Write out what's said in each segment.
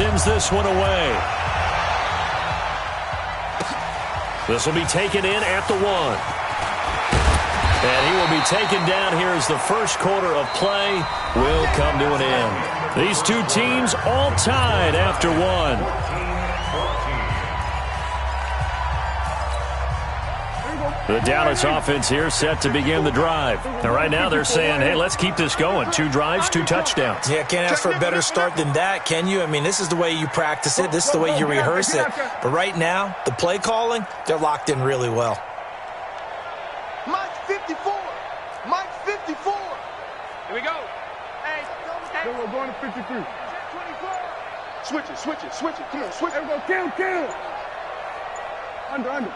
sends this one away. This will be taken in at the 1. And he will be taken down here as the first quarter of play will come to an end. These two teams all tied after 1. The Dallas offense here set to begin the drive. And right now they're saying, hey, let's keep this going. 2 drives, 2 touchdowns. Yeah, can't ask for a better start than that, can you? I mean, this is the way you practice it. This is the way you rehearse it. But right now, the play calling, they're locked in really well. Mike 54. Mike 54. Here we go. Hey, we're going to 53. Switch it, switch it, switch it. Come on, switch it. There we go, kill. Under.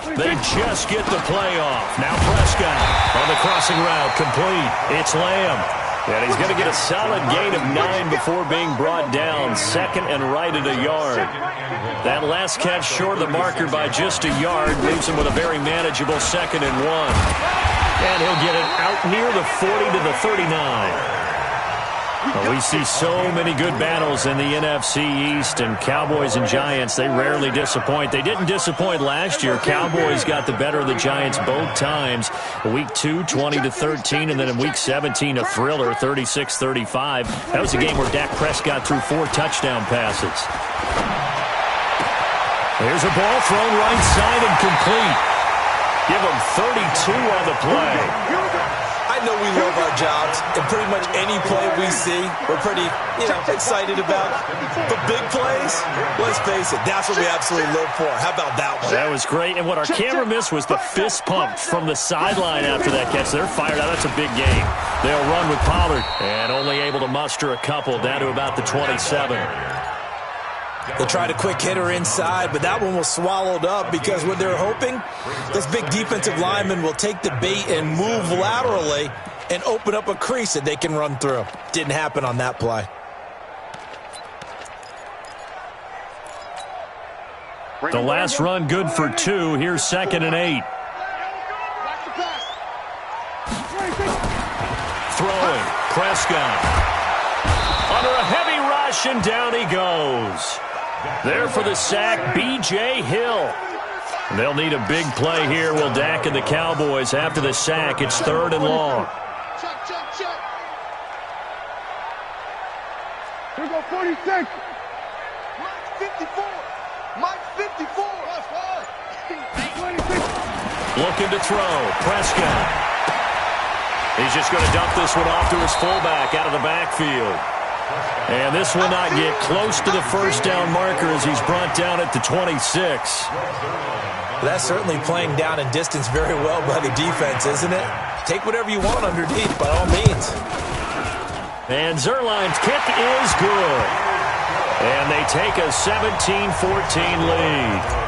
They just get the play off. Now Prescott on the crossing route, complete. It's Lamb. And he's going to get a solid gain of 9 before being brought down. Second and right at a yard. That last catch short of the marker by just a yard leaves him with a very manageable 2nd and 1. And he'll get it out near the 40 to the 39. Well, we see so many good battles in the NFC East, and Cowboys and Giants, they rarely disappoint. They didn't disappoint last year. Cowboys got the better of the Giants both times. Week 2, 20-13, and then in Week 17, a thriller, 36-35. That was a game where Dak Prescott threw 4 touchdown passes. Here's a ball thrown right side and complete. Give him 32 on the play. I know we love our jobs, and pretty much any play we see, we're pretty, excited about. But big plays, let's face it, that's what we absolutely live for. How about that one? That was great, and what our camera missed was the fist pump from the sideline after that catch. They're fired out. That's a big game. They'll run with Pollard, and only able to muster a couple down to about the 27. They tried a quick hitter inside, but that one was swallowed up because what they're hoping, this big defensive lineman will take the bait and move laterally and open up a crease that they can run through. Didn't happen on that play. The last run good for 2. Here's 2nd and 8. Throwing. Prescott. Under a heavy rush, and down he goes. There for the sack, B.J. Hill. They'll need a big play here, will Dak and the Cowboys. After the sack, it's 3rd and long. Check. Here we go, 46. Mike 54. Mike 54. Looking to throw. Prescott. He's just going to dump this one off to his fullback out of the backfield. And this will not get close to the first down marker as he's brought down at the 26. That's certainly playing down in distance very well by the defense, isn't it? Take whatever you want underneath, by all means. And Zerline's kick is good. And they take a 17-14 lead.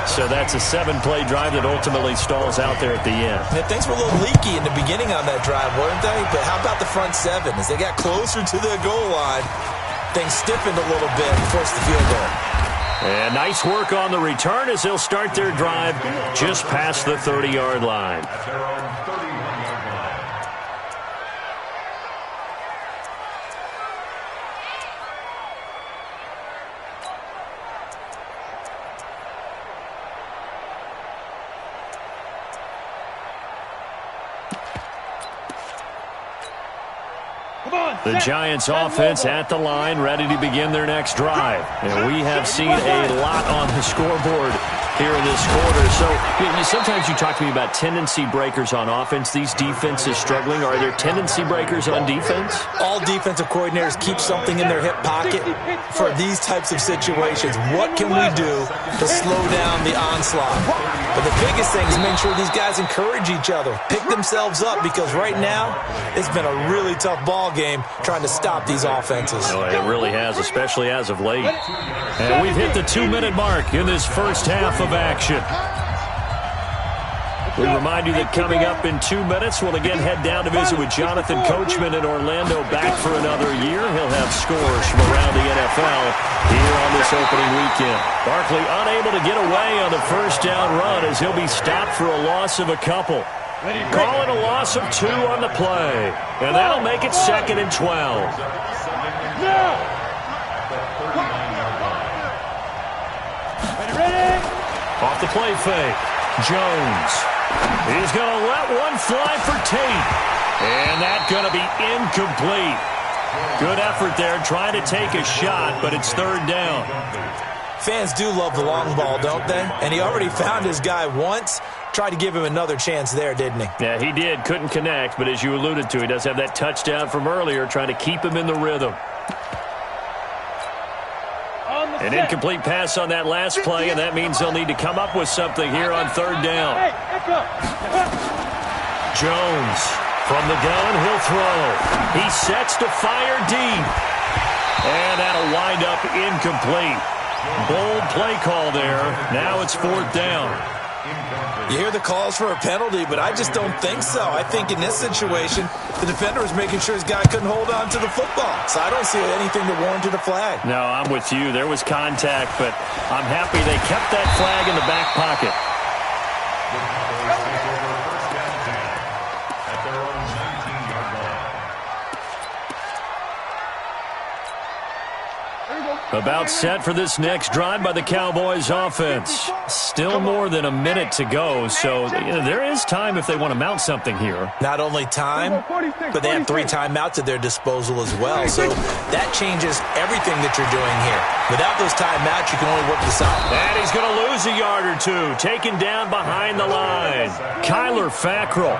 So that's a 7-play drive that ultimately stalls out there at the end. And things were a little leaky in the beginning on that drive, weren't they? But how about the front 7? As they got closer to the goal line, things stiffened a little bit and forced the field goal. And nice work on the return as they'll start their drive just past the 30-yard line. The Giants offense at the line, ready to begin their next drive. And we have seen a lot on the scoreboard here in this quarter. So sometimes you talk to me about tendency breakers on offense. These defenses struggling. Are there tendency breakers on defense? All defensive coordinators keep something in their hip pocket for these types of situations. What can we do to slow down the onslaught? But the biggest thing is make sure these guys encourage each other, pick themselves up, because right now it's been a really tough ball game trying to stop these offenses. Oh, it really has, especially as of late. And we've hit the 2-minute mark in this first half of action. We remind you that coming up in 2 minutes, we'll again head down to visit with Jonathan Coachman in Orlando, back for another year. He'll have scores from around the NFL here on this opening weekend. Barkley unable to get away on the first down run as he'll be stopped for a loss of a couple. Calling a loss of 2 on the play. And that'll make it 2nd and 12. Off the play fake. Jones. He's going to let one fly for Tate. And that's going to be incomplete. Good effort there trying to take a shot, but it's 3rd down. Fans do love the long ball, don't they? And he already found his guy once. Tried to give him another chance there, didn't he? Yeah, he did. Couldn't connect, but as you alluded to, he does have that touchdown from earlier, trying to keep him in the rhythm. An incomplete pass on that last play, and that means they'll need to come up with something here on 3rd down. Jones from the gun, he'll throw. He sets to fire deep. And that'll wind up incomplete. Bold play call there. Now it's 4th down. You hear the calls for a penalty, but I just don't think so. I think in this situation, the defender was making sure his guy couldn't hold on to the football. So I don't see anything that warranted a flag. No, I'm with you. There was contact, but I'm happy they kept that flag in the back pocket. About set for this next drive by the Cowboys offense. Still more than a minute to go, so there is time if they want to mount something here. Not only time, but they have 3 timeouts at their disposal as well, so that changes everything that you're doing here. Without those timeouts, you can only work this out. And he's going to lose a yard or 2, taken down behind the line. Kyler Fackrell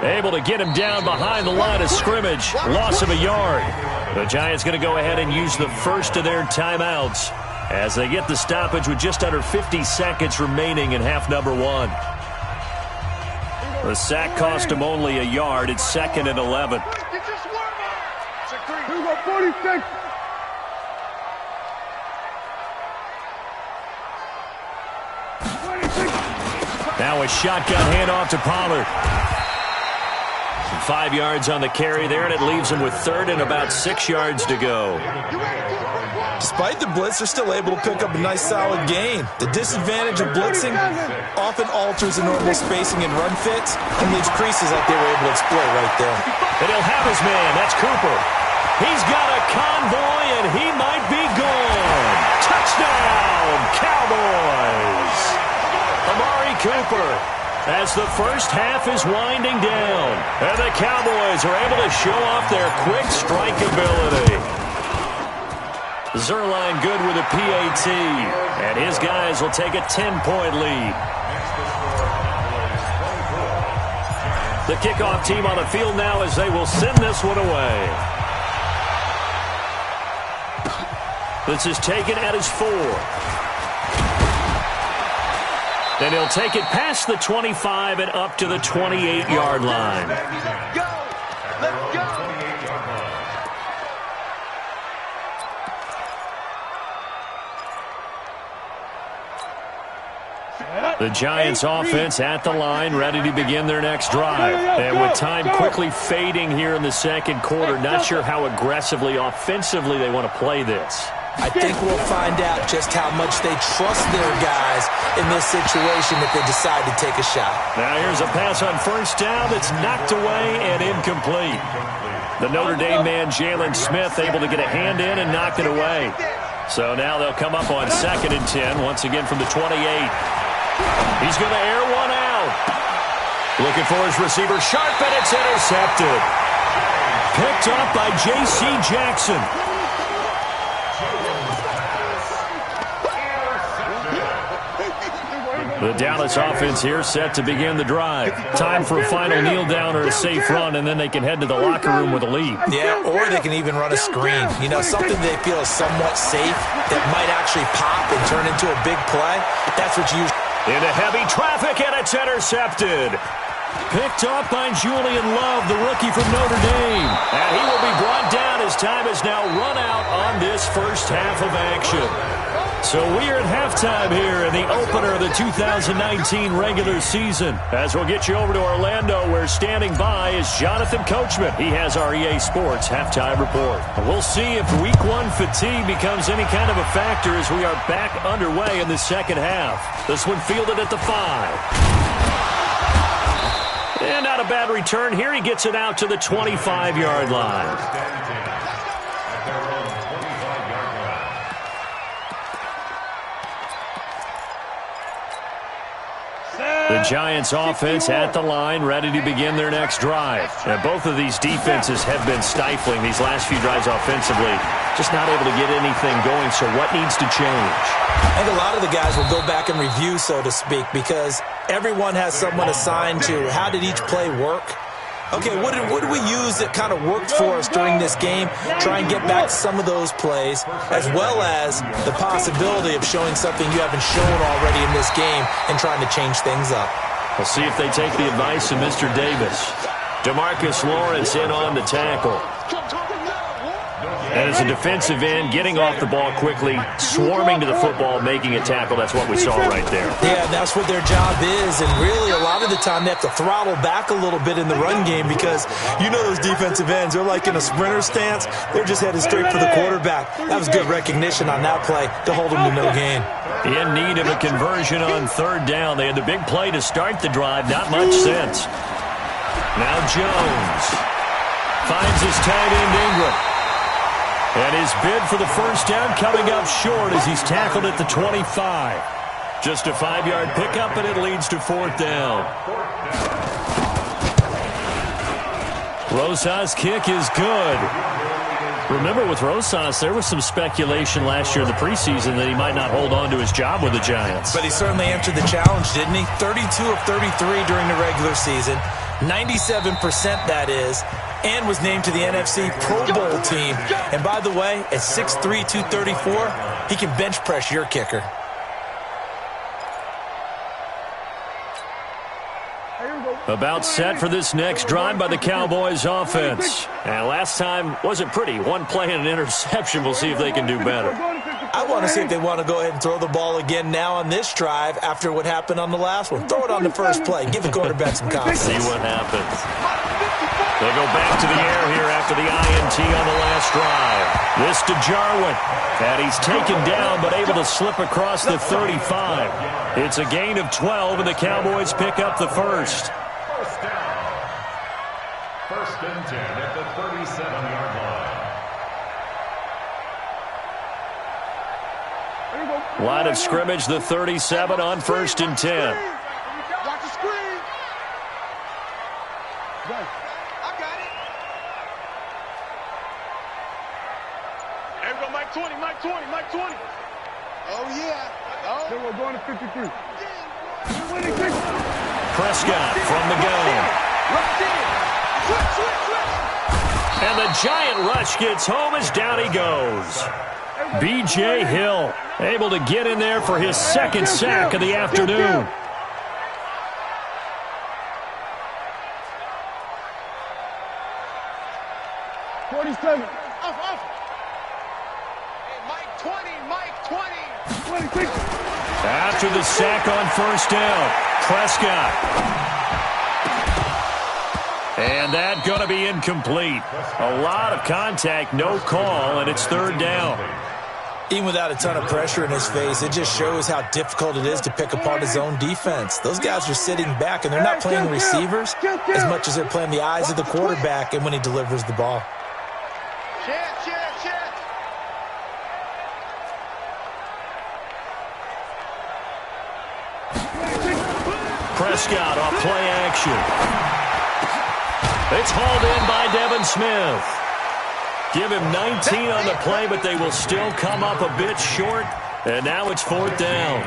able to get him down behind the line of scrimmage. Loss of a yard. The Giants going to go ahead and use the first of their timeouts as they get the stoppage with just under 50 seconds remaining in half number 1. The sack cost him only a yard. It's 2nd and 11. Here we go, 46. Now a shotgun handoff to Pollard. 5 yards on the carry there, and it leaves him with 3rd and about 6 yards to go. Despite the blitz, they're still able to pick up a nice solid gain. The disadvantage of blitzing often alters the normal spacing and run fits and leaves creases like they were able to exploit right there. And he'll have his man. That's Cooper. He's got a convoy, and he might be gone. Touchdown, Cowboys. Amari Cooper, as the first half is winding down. And the Cowboys are able to show off their quick strike ability. Zerline good with a PAT. And his guys will take a 10-point lead. The kickoff team on the field now as they will send this one away. This is taken at his 4. Then he'll take it past the 25 and up to the 28-yard line. Let's go! Let's go! The Giants offense at the line, ready to begin their next drive. And with time quickly fading here in the second quarter, not sure how aggressively, offensively they want to play this. I think we'll find out just how much they trust their guys in this situation if they decide to take a shot. Now here's a pass on first down that's knocked away and incomplete. The Notre Dame man, Jalen Smith, able to get a hand in and knock it away. So now they'll come up on 2nd and 10, once again from the 28. He's going to air one out. Looking for his receiver, Sharp, and it's intercepted. Picked up by J.C. Jackson. The Dallas offense here set to begin the drive. Time for a final kneel down or a safe run, and then they can head to the locker room with a lead. Yeah, or they can even run a screen. You know, something they feel is somewhat safe that might actually pop and turn into a big play. That's what you usually... Into heavy traffic, and it's intercepted. Picked up by Julian Love, the rookie from Notre Dame. And he will be brought down as time is now run out on this first half of action. So we are at halftime here in the opener of the 2019 regular season. As we'll get you over to Orlando, where standing by is Jonathan Coachman. He has our EA Sports halftime report. We'll see if week 1 fatigue becomes any kind of a factor as we are back underway in the second half. This one fielded at the 5. And not a bad return here. He gets it out to the 25-yard line. The Giants offense at the line, ready to begin their next drive. And both of these defenses have been stifling these last few drives offensively. Just not able to get anything going, so what needs to change? I think a lot of the guys will go back and review, so to speak, because everyone has someone assigned to how did each play work. Okay, what did we use that kind of worked for us during this game? Try and get back to some of those plays, as well as the possibility of showing something you haven't shown already in this game and trying to change things up. We'll see if they take the advice of Mr. Davis. DeMarcus Lawrence in on the tackle. And as a defensive end, getting off the ball quickly, swarming to the football, making a tackle. That's what we saw right there. Yeah, that's what their job is. And really, a lot of the time, they have to throttle back a little bit in the run game because you know those defensive ends, they're like in a sprinter stance. They're just headed straight for the quarterback. That was good recognition on that play to hold them to no gain. In need of a conversion on third down. They had the big play to start the drive. Not much sense. Now Jones finds his tight end Ingram. And his bid for the first down coming up short as he's tackled at the 25. Just a 5-yard pickup, and it leads to fourth down. Rosas' kick is good. Remember, with Rosas, there was some speculation last year in the preseason that he might not hold on to his job with the Giants. But he certainly answered the challenge, didn't he? 32 of 33 during the regular season. 97% that is. And was named to the NFC Pro Bowl team. And by the way, at 6'3", 234, he can bench press your kicker. About set for this next drive by the Cowboys offense. And last time wasn't pretty. One play and an interception. We'll see if they can do better. I want to see if they want to go ahead and throw the ball again now on this drive after what happened on the last one. Throw it on the first play. Give the quarterback some confidence. See what happens. They go back to the air here after the INT on the last drive. This to Jarwin. And he's taken down but able to slip across the 35. It's a gain of 12, and the Cowboys pick up the first. First down. First and 10 at the 37-yard line. Line of scrimmage, the 37 on first and 10. Watch the screen. I got it. There we go, Mike 20, Mike 20, Mike 20. Oh, yeah. Oh. Then we're going to 53. Prescott from the gun. And the giant rush gets home as down he goes. B.J. Hill able to get in there for his second sack of the afternoon. After the sack on first down, Prescott. And that going to be incomplete. A lot of contact, no call, and it's third down. Even without a ton of pressure in his face, it just shows how difficult it is to pick apart his own defense. Those guys are sitting back, and they're not playing receivers as much as they're playing the eyes of the quarterback and when he delivers the ball. Prescott off play action. It's hauled in by Devin Smith. Give him 19 on the play, but they will still come up a bit short. And now it's fourth down.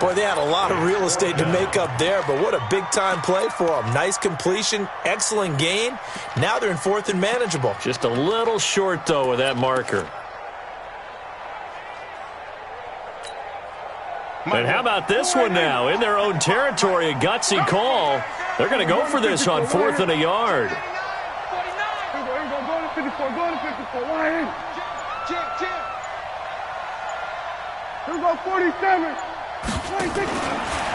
Boy, they had a lot of real estate to make up there, but what a big-time play for them. Nice completion, excellent gain. Now they're in fourth and manageable. Just a little short, though, with that marker. And how about this one now? In their own territory, a gutsy call. They're going to go for this on fourth and a yard. Go to 54. Go to 54. One in. Here we go, 47. 26.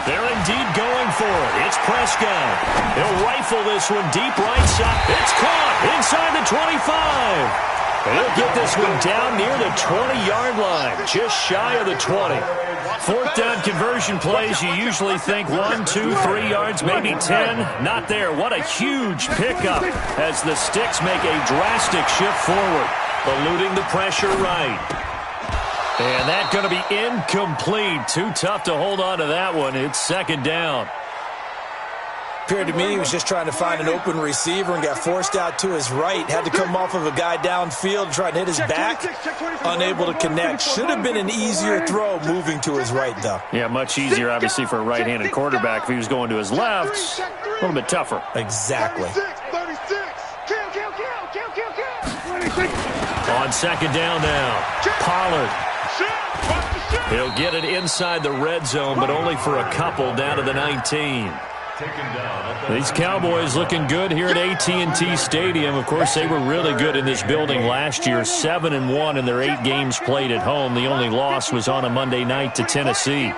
They're indeed going for it. It's Prescott. He'll rifle this one deep right side. It's caught inside the 25. And he'll get this one down near the 20-yard line, just shy of the 20. Fourth down conversion plays, you usually think 1, 2, 3 yards, maybe 10. Not there. What a huge pickup as the Sticks make a drastic shift forward, eluding the pressure right. And that's going to be incomplete. Too tough to hold on to that one. It's second down. Appeared to me he was just trying to find an open receiver and got forced out to his right. Had to come off of a guy downfield, trying to hit his back. Unable to connect. Should have been an easier throw moving to his right, though. Yeah, much easier, obviously, for a right-handed quarterback. If he was going to his left, a little bit tougher. Exactly. On second down now, Pollard. He'll get it inside the red zone, but only for a couple down to the 19. These Cowboys looking good here at AT&T Stadium. Of course, they were really good in this building last year, 7-1 in their 8 games played at home. The only loss was on a Monday night to Tennessee. Gun.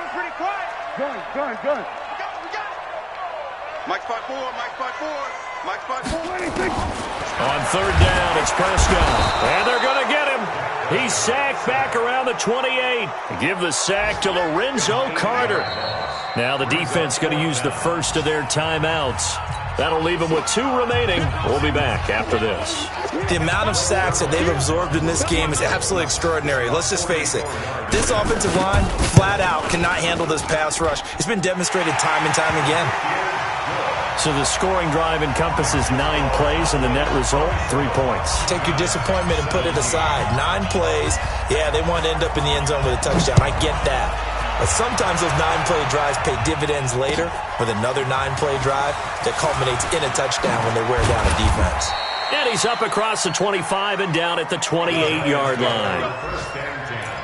Mike 5-4, Mike 5-4, Mike 5-4. On third down, it's Prescott. And they're going to get him. He's sacked back around the 28. Give the sack to Lorenzo Carter. Now the defense going to use the first of their timeouts. That'll leave them with 2 remaining. We'll be back after this. The amount of sacks that they've absorbed in this game is absolutely extraordinary. Let's just face it. This offensive line, flat out, cannot handle this pass rush. It's been demonstrated time and time again. So the scoring drive encompasses 9 plays, and the net result, 3 points. Take your disappointment and put it aside. 9 plays. Yeah, they want to end up in the end zone with a touchdown. I get that. But sometimes those 9-play drives pay dividends later with another 9-play drive that culminates in a touchdown when they wear down a defense. And he's up across the 25 and down at the 28-yard line.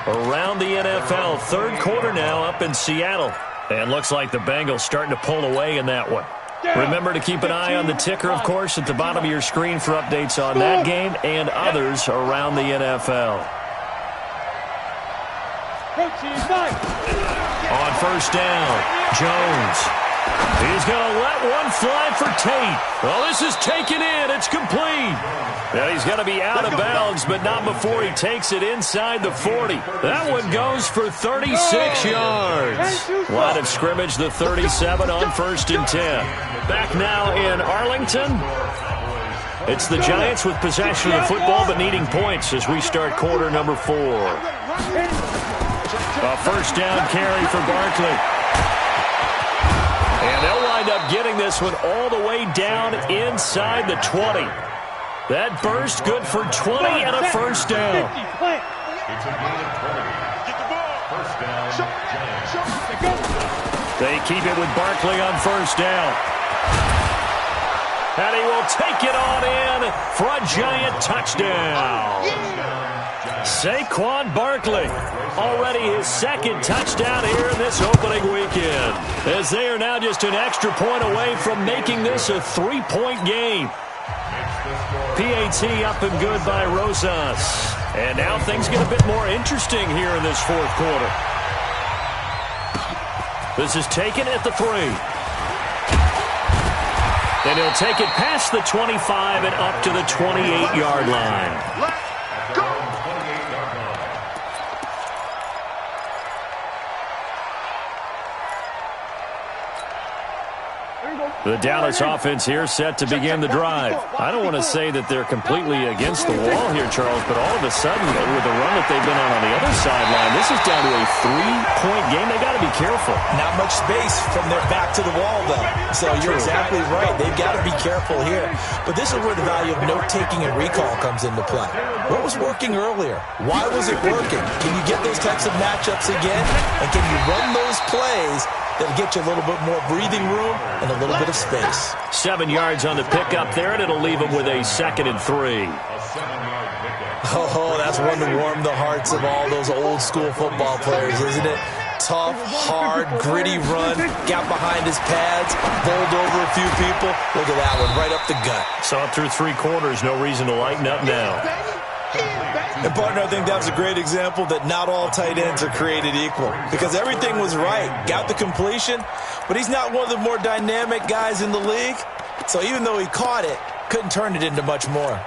Around the NFL, third quarter now up in Seattle. And looks like the Bengals starting to pull away in that one. Remember to keep an eye on the ticker, of course, at the bottom of your screen for updates on that game and others around the NFL. On first down, Jones. He's going to let one fly for Tate. Well, this is taken in. It's complete. Now he's going to be out of bounds, but not before he takes it inside the 40. That one goes for 36 yards. Line of scrimmage, the 37 on first and 10. Back now in Arlington. It's the Giants with possession of the football, but needing points as we start quarter number 4. A first down carry for Barkley. And they'll wind up getting this one all the way down inside the 20. That burst good for 20 and a first down. It's a gain of 20. First down, Giants. They keep it with Barkley on first down. And he will take it on in for a Giant touchdown. Saquon Barkley, already his second touchdown here in this opening weekend, as they are now just an extra point away from making this a 3-point game. PAT up and good by Rosas. And now things get a bit more interesting here in this fourth quarter. This is taken at the 3. Then he'll take it past the 25 and up to the 28-yard line. The Dallas offense here set to begin the drive. I don't want to say that they're completely against the wall here, Charles, but all of a sudden, with the run that they've been on the other sideline, this is down to a 3-point game. They got to be careful. Not much space from their back to the wall, though. So you're exactly right. They've got to be careful here. But this is where the value of note-taking and recall comes into play. What was working earlier? Why was it working? Can you get those types of matchups again? And can you run those plays that'll get you a little bit more breathing room and a little bit of space? 7 yards on the pickup there, and it'll leave them with a 2nd and 3. Oh, that's one to warm the hearts of all those old-school football players, isn't it? Tough, hard, gritty run, got behind his pads, bowled over a few people. Look at that one, right up the gut. Saw it through 3 quarters, no reason to lighten up now. And, partner, I think that was a great example that not all tight ends are created equal, because everything was right. Got the completion, but he's not one of the more dynamic guys in the league. So even though he caught it, couldn't turn it into much more.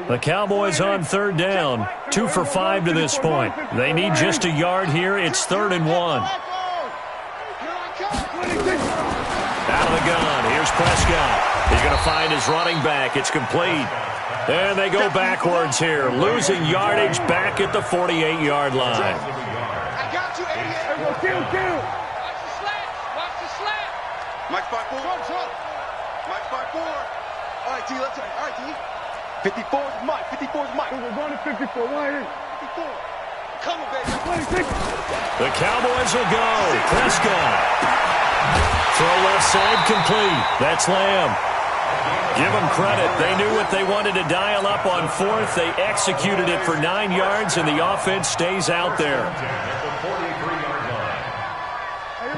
The Cowboys on third down. 2 for 5 to this point. They need just a yard here. It's 3rd and 1. Out of the gun. Here's Prescott. He's going to find his running back. It's complete. And they go backwards here, losing yardage back at the 48-yard line. I got you, 88. Watch the slant. Watch the slant. Mike 5-4. Mike 5-4. All right, D, let's go. All right, D. 54 is Mike. 54 is Mike. We're going to 54. Why ain't 54? Come on, baby. The Cowboys will go. Prescott. Throw left side complete. That's Lamb. Give them credit. They knew what they wanted to dial up on 4th. They executed it for 9 yards, and the offense stays out there.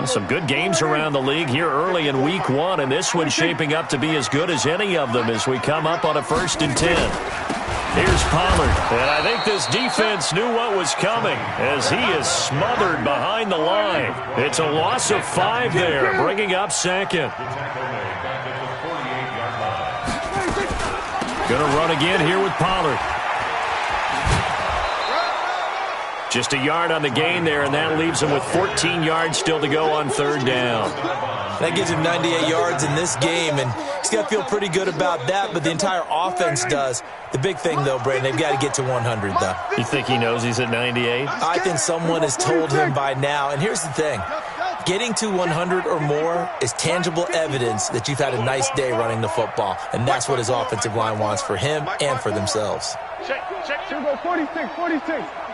Some good games around the league here early in week 1, and this one's shaping up to be as good as any of them as we come up on a 1st and 10. Here's Pollard, and I think this defense knew what was coming as he is smothered behind the line. It's a loss of 5 there, bringing up 2nd. Going to run again here with Pollard. Just a yard on the gain there, and that leaves him with 14 yards still to go on 3rd down. That gives him 98 yards in this game, and he's got to feel pretty good about that, but the entire offense does. The big thing, though, Brandon, they've got to get to 100, though. You think he knows he's at 98? I think someone has told him by now, and here's the thing. Getting to 100 or more is tangible evidence that you've had a nice day running the football, and that's what his offensive line wants for him and for themselves. Check. Here we go, 46.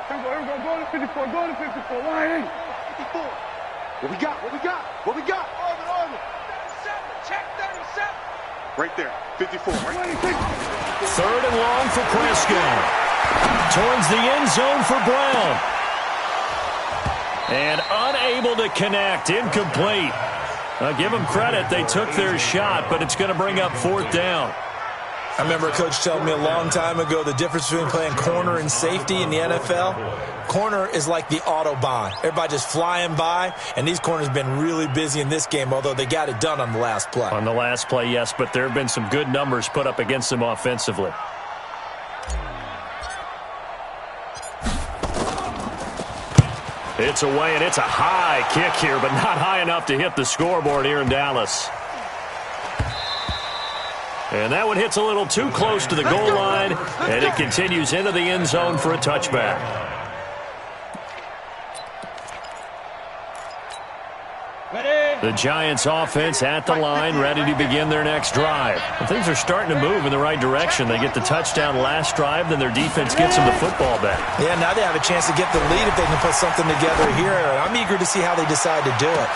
Here we go, go to 54, go to 54. Why ain't 54. What we got? Orbit. Check 37. Right there, 54. Right? 3rd and long for Prescott. Towards the end zone for Brown. And unable to connect, incomplete. Give them credit, they took their shot, but it's going to bring up 4th down. I remember a coach telling me a long time ago the difference between playing corner and safety in the NFL. Corner is like the Autobahn. Everybody just flying by, and these corners have been really busy in this game, although they got it done on the last play. On the last play, yes, but there have been some good numbers put up against them offensively. It's away, and it's a high kick here, but not high enough to hit the scoreboard here in Dallas. And that one hits a little too close to the goal line, and it continues into the end zone for a touchback. The Giants offense at the line, ready to begin their next drive. And things are starting to move in the right direction. They get the touchdown last drive, then their defense gets them the football back. Yeah, now they have a chance to get the lead if they can put something together here. I'm eager to see how they decide to do it.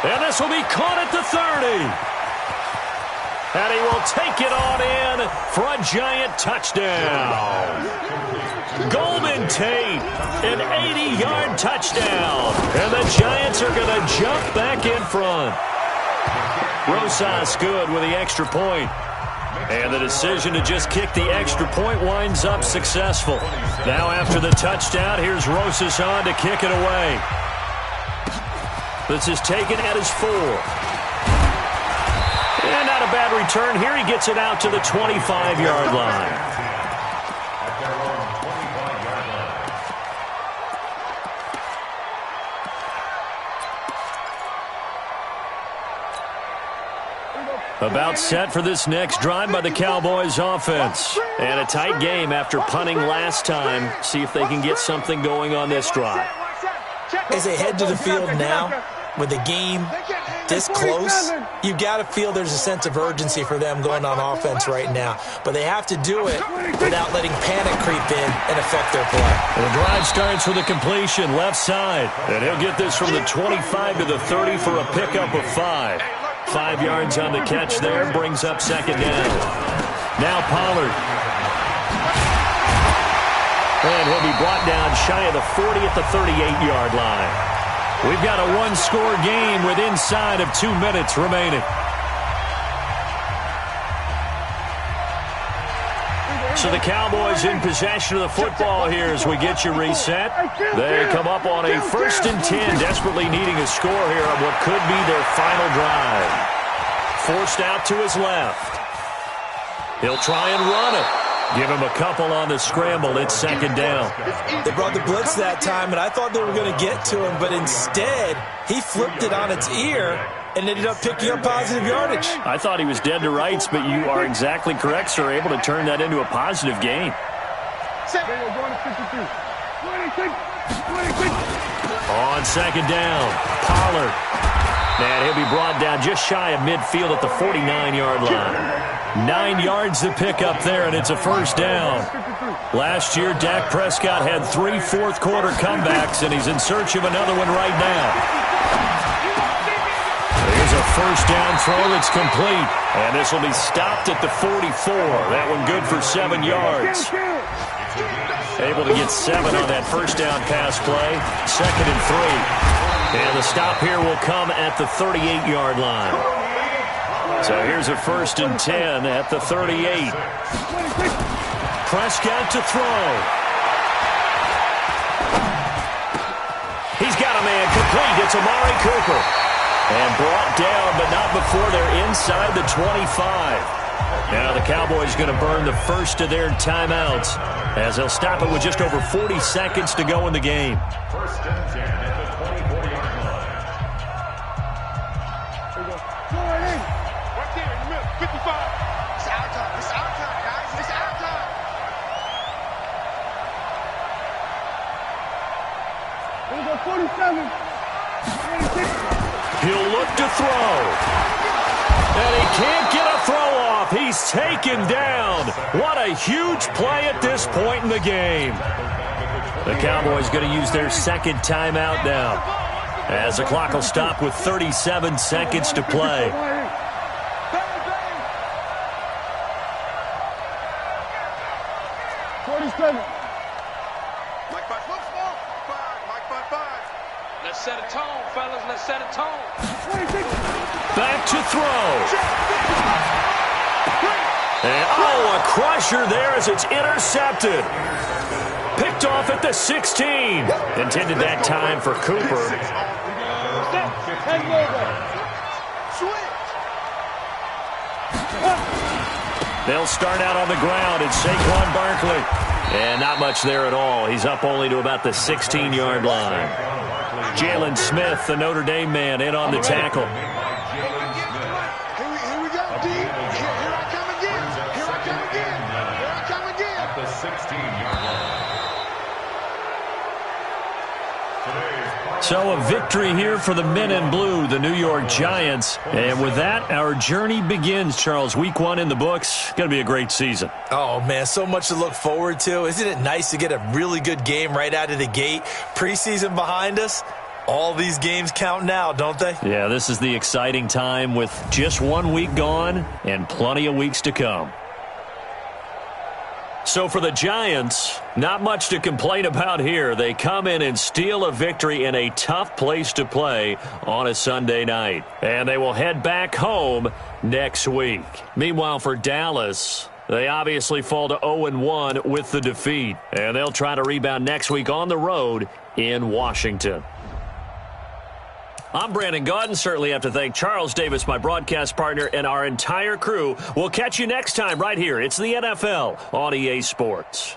And this will be caught at the 30. And he will take it on in for a Giant touchdown. Golden Tate, an 80-yard touchdown. And the Giants are going to jump back in front. Rosas good with the extra point. And the decision to just kick the extra point winds up successful. Now after the touchdown, here's Rosas on to kick it away. This is taken at his 4. And not a bad return here. He gets it out to the 25-yard line. About set for this next drive by the Cowboys offense. And a tight game after punting last time. See if they can get something going on this drive. As they head to the field now, with the game this close, you've got to feel there's a sense of urgency for them going on offense right now. But they have to do it without letting panic creep in and affect their play. The drive starts with a completion left side. And he'll get this from the 25 to the 30 for a pickup of 5. 5 yards on the catch there, brings up 2nd down. Now Pollard. And he'll be brought down shy of the 40 at the 38-yard line. We've got a one-score game with inside of 2 minutes remaining. So the Cowboys in possession of the football here as we get you reset. They come up on a 1st and 10, desperately needing a score here on what could be their final drive. Forced out to his left. He'll try and run it. Give him a couple on the scramble. It's second down. They brought the blitz that time, and I thought they were going to get to him, but instead, he flipped it on its ear and ended up picking up positive yardage. I thought he was dead to rights, but you are exactly correct, sir. Able to turn that into a positive gain. On second down, Pollard. And he'll be brought down just shy of midfield at the 49-yard line. 9 yards to pick up there, and it's a first down. Last year, Dak Prescott had 3 fourth-quarter comebacks, and he's in search of another one right now. Here's a first down throw that's complete, and this will be stopped at the 44. That one good for 7 yards. Able to get 7 on that first down pass play. Second and 3. And the stop here will come at the 38-yard line. So here's a first and 10 at the 38. Prescott to throw. He's got a man complete. It's Amari Cooper. And brought down, but not before they're inside the 25. Now the Cowboys going to burn the first of their timeouts as they'll stop it with just over 40 seconds to go in the game. First and 10 at the 24-yard line. Right there in the middle, 55. It's our time. It's our time, guys. It's our time. Here we go, 47. He'll look to throw. And he can't get a throw off. He's taken down. What a huge play at this point in the game. The Cowboys going to use their second timeout now, as the clock will stop with 37 seconds to play. Let's set a tone, fellas. Let's set a tone. Back to throw. And, oh, a crusher there as it's intercepted. Picked off at the 16. Intended that time for Cooper. They'll start out on the ground. It's Saquon Barkley. And not much there at all. He's up only to about the 16-yard line. Jalen Smith, the Notre Dame man, in on the tackle. Here we go, D. Here I come again. Here I come again. Here I come again. At the 16-yard line. So a victory here for the men in blue, the New York Giants. And with that, our journey begins, Charles. Week 1 in the books. Going to be a great season. Oh, man, so much to look forward to. Isn't it nice to get a really good game right out of the gate? Preseason behind us. All these games count now, don't they? Yeah, this is the exciting time with just 1 week gone and plenty of weeks to come. So for the Giants, not much to complain about here. They come in and steal a victory in a tough place to play on a Sunday night. And they will head back home next week. Meanwhile, for Dallas, they obviously fall to 0-1 with the defeat. And they'll try to rebound next week on the road in Washington. I'm Brandon Gaudin. Certainly have to thank Charles Davis, my broadcast partner, and our entire crew. We'll catch you next time right here. It's the NFL on EA Sports.